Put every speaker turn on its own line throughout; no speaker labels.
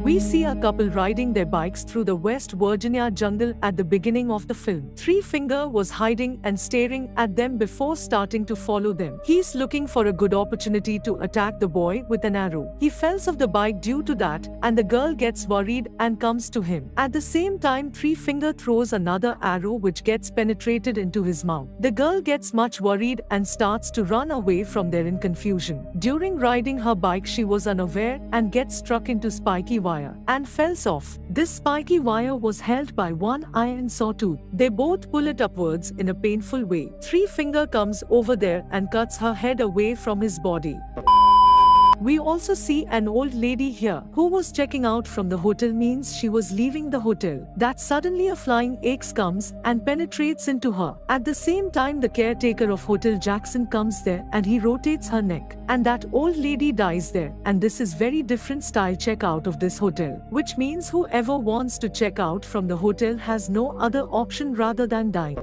We see a couple riding their bikes through the West Virginia jungle at the beginning of the film. Three Finger was hiding and staring at them before starting to follow them. He's looking for a good opportunity to attack the boy with an arrow. He falls off the bike due to that, and the girl gets worried and comes to him. At the same time, Three Finger throws another arrow which gets penetrated into his mouth. The girl gets much worried and starts to run away from there in confusion. During riding her bike, she was unaware and gets struck into spiky wire and falls off. This spiky wire was held by one iron sawtooth. They both pull it upwards in a painful way. Three Finger comes over there and cuts her head away from his body. We also see an old lady here who was checking out from the hotel, means she was leaving the hotel. That suddenly a flying axe comes and penetrates into her. At the same time, the caretaker of Hotel Jackson comes there and he rotates her neck, and that old lady dies there. And this is very different style check out of this hotel, which means whoever wants to check out from the hotel has no other option rather than dying.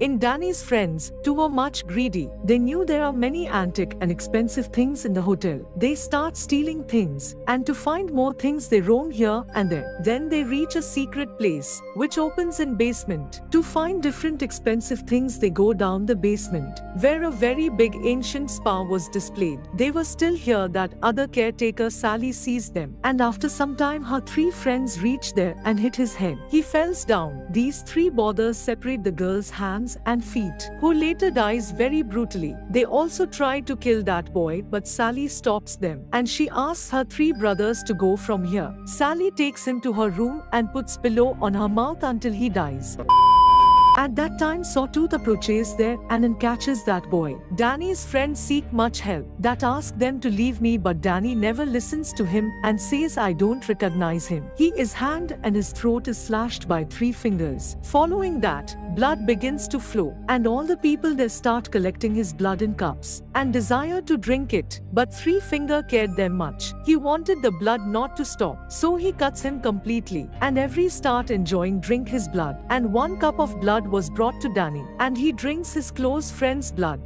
In Danny's friends, too, were much greedy. They knew there are many antique and expensive things in the hotel. They start stealing things, and to find more things they roam here and there. Then they reach a secret place, which opens in basement. To find different expensive things, they go down the basement, where a very big ancient spa was displayed. They were still here that other caretaker Sally sees them, and after some time her three friends reach there and hit his head. He falls down. These three brothers separate the girl's hands and feet, who later dies very brutally. They also try to kill that boy, but Sally stops them, and she asks her three brothers to go from here. Sally takes him to her room and puts pillow on her mouth until he dies. At that time, Sawtooth approaches there and catches that boy. Danny's friends seek much help, that ask them to leave me, but Danny never listens to him and says, I don't recognize him. He is hanged and his throat is slashed by Three Fingers. Following that, blood begins to flow, and all the people there start collecting his blood in cups and desire to drink it. But Three Finger cared them much. He wanted the blood not to stop, so he cuts him completely, and every start enjoying drink his blood. And one cup of blood was brought to Danny, and he drinks his close friend's blood.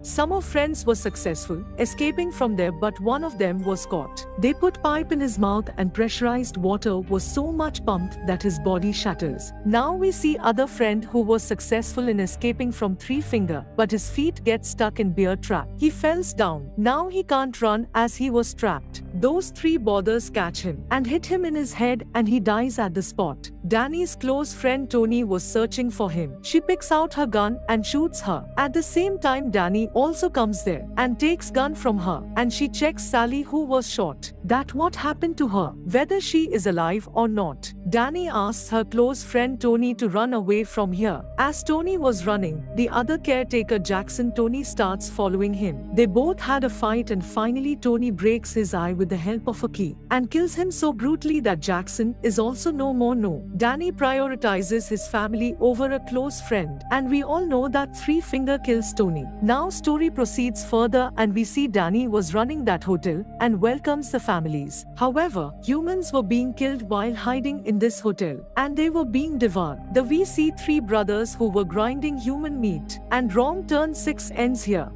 Some of friends were successful, escaping from there, but one of them was caught. They put pipe in his mouth and pressurized water was so much pumped that his body shatters. Now we see other friend who was successful in escaping from Three Finger, but his feet get stuck in bear trap. He falls down. Now he can't run as he was trapped. Those three brothers catch him and hit him in his head, and he dies at the spot. Danny's close friend Tony was searching for him. She picks out her gun and shoots her. At the same time, Danny also comes there and takes gun from her, and she checks Sally, who was shot, that what happened to her, whether she is alive or not. Danny asks her close friend Tony to run away from here. As Tony was running, the other caretaker Jackson Tony starts following him. They both had a fight, and finally Tony breaks his eye with the help of a key and kills him so brutally that Jackson is also no more known. Danny prioritizes his family over a close friend, and we all know that Three Finger kills Tony. Now story proceeds further, and we see Danny was running that hotel and welcomes the families. However, humans were being killed while hiding in this hotel, and they were being devoured. We see three brothers who were grinding human meat, and wrong turn 6 ends here.